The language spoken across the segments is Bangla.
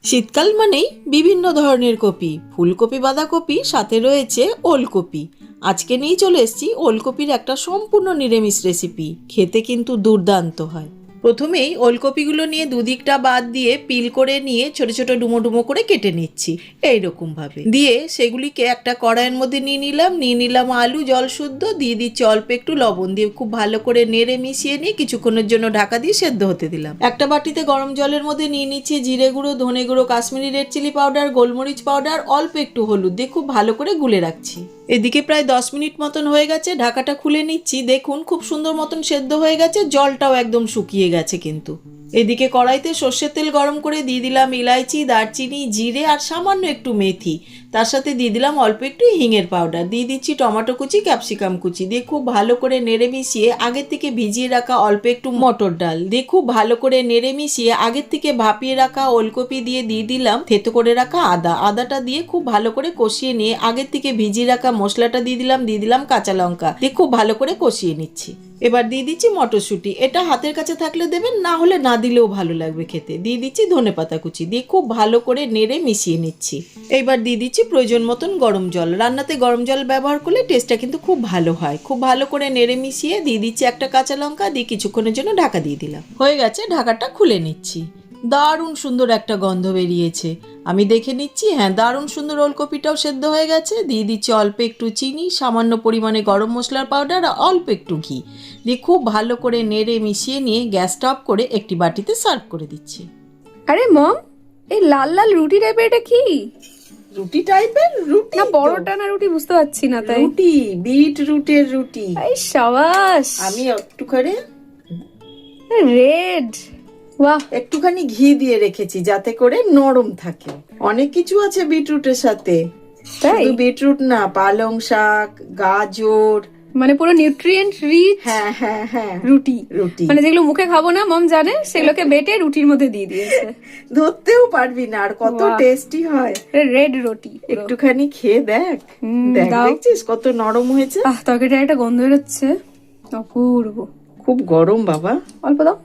শীতকাল মানেই বিভিন্ন ধরনের কপি, ফুলকপি, বাঁধাকপি, সাথে রয়েছে ওলকপি। আজকে নিয়ে চলে এসেছি ওলকপির একটা সম্পূর্ণ নিরামিষ রেসিপি। খেতে কিন্তু দুর্দান্ত হয়। প্রথমেই ওলকপিগুলো নিয়ে দুদিকটা বাদ দিয়ে পিল করে নিয়ে ছোট ছোট ডুমো ডুমো করে কেটে নিচ্ছি এইরকম ভাবে। দিয়ে সেগুলিকে একটা কড়াইয়ের মধ্যে নিয়ে নিলাম আলু, জল শুদ্ধ দিয়ে দিচ্ছি অল্প একটু লবণ দিয়ে খুব ভালো করে নেড়ে মিশিয়ে নিয়ে কিছুক্ষণের জন্য ঢাকা দিয়ে সেদ্ধ হতে দিলাম। একটা বাটিতে গরম জলের মধ্যে নিয়ে নিচ্ছি জিরে গুঁড়ো, ধনে গুঁড়ো, কাশ্মীরি রেড চিলি পাউডার, গোলমরিচ পাউডার, অল্প একটু হলুদ দিয়ে খুব ভালো করে গুলে রাখছি। এদিকে প্রায় 10 মিনিট মতন হয়ে গেছে, ঢাকাটা খুলে নিচ্ছি। দেখুন খুব সুন্দর মতন সেদ্ধ হয়ে গেছে, জলটাও একদম শুকিয়ে গেছে কিন্তু। এদিকে কড়াইতে সর্ষের তেল গরম করে দিয়ে দিলাম ইলাইচি, দারচিনি, জিরে আর সামান্য একটু মেথি। তার সাথে দিয়ে দিলাম অল্প একটু হিঙের পাউডার, দিয়ে দিচ্ছি টমেটো কুচি, ক্যাপসিকাম কুচি দিয়ে খুব ভালো করে নেড়ে মিশিয়ে আগের থেকে ভিজিয়ে রাখা অল্প একটু মটর ডাল দিয়ে খুব ভালো করে নেড়ে মিশিয়ে আগের থেকে ভাপিয়ে রাখা ওলকপি দিয়ে দিলাম থেতো করে রাখা আদাটা দিয়ে খুব ভালো করে কষিয়ে নিয়ে আগের থেকে ভিজিয়ে রাখা মশলাটা দিয়ে দিলাম কাঁচা লঙ্কা দিয়ে খুব ভালো করে কষিয়ে নিচ্ছি। এবার দিয়ে দিচ্ছি মটরশুঁটি, এটা হাতের কাছে থাকলে দেবেন, না হলে না দিলেও ভালো লাগবে খেতে। দিয়ে দিচ্ছি ধনেপাতা কুচি দিয়ে খুব ভালো করে নেড়ে মিশিয়ে নিচ্ছি। এইবার দিয়ে দিচ্ছি প্রয়োজন মতন গরম জল। রান্নাতে গরম জল ব্যবহার করলে টেস্টটা কিন্তু খুব ভালো হয়। খুব ভালো করে নেড়ে মিশিয়ে দিয়ে দিচ্ছি একটা কাঁচা লঙ্কা দিয়ে কিছুক্ষণের জন্য ঢাকা দিয়ে দিলাম। হয়ে গেছে, ঢাকাটা খুলে নিচ্ছি। দারুণ সুন্দর একটা গন্ধ বেরিয়েছে। আমি দেখে নিচ্ছি, হ্যাঁ দারুণ সুন্দর ওলকপিটাও সেদ্ধ হয়ে গেছে। দিয়ে দিচ্ছি অল্প একটু চিনি, সামান্য পরিমাণে গরম মশলার পাউডার আর অল্প একটু ঘি দিয়ে খুব ভালো করে নেড়ে মিশিয়ে নিয়ে গ্যাসটা অফ করে একটি বাটিতে সার্ভ করে দিচ্ছি। আরে মম, এই লাল লাল রুটি টাইপের এটা কি? রুটি টাইপের রুটি না পরোটা না রুটি বুঝতে পারছি না। তাই রুটি, বিট রুটের রুটি। এই সাবাস। আমি একটু করে রেড, বাহ, একটুখানি ঘি দিয়ে রেখেছি যাতে করে নরম থাকে। অনেক কিছু আছে বিটরুটের সাথে, তাই শুধু বিটরুট না, পালং শাক, গাজর, মানে পুরো নিউট্রিয়েন্ট রিচ। হ্যাঁ হ্যাঁ হ্যাঁ রুটি রুটি মানে যেগুলো মুখে খাবো না মম জানে, সেগুলোকে বেটে রুটির মধ্যে দিয়ে দিয়েছে। ধরতেও পারবি না, আর কত বাহ। টেস্টি হয়। রেড রুটি পুরো। একটুখানি খেয়ে দেখ, দেখ দাও। দেখছিস কত নরম হয়েছে। তরকারিটার একটা গন্ধ বেরোচ্ছে অপূর্ব। খুব গরম বাবা, অল্প দাও।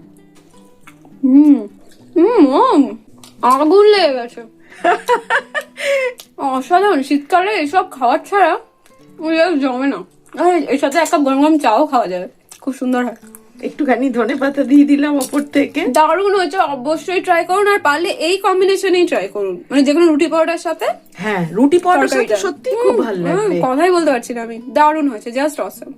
মম, আগুন লেগে গেছে। অসাধারণ। শীতকালে এসব খাওয়ার ছাড়া ওই আর জমে না। এর সাথে এক কাপ গরম গরম চাও খাওয়া যাবে, খুব সুন্দর হয়। একটুখানি ধনেপাতা দিয়ে দিলাম ওপর থেকে। দারুণ হয়েছে, অবশ্যই ট্রাই করুন। আর পারলে এই কম্বিনেশনেই ট্রাই করুন, মানে যেকোনো রুটি পরোটার সাথে। হ্যাঁ রুটি পরোটার সাথে সত্যি খুব ভালো লাগবে। কথাই বলতে পারছি না আমি, দারুণ হয়েছে, জাস্ট অসম।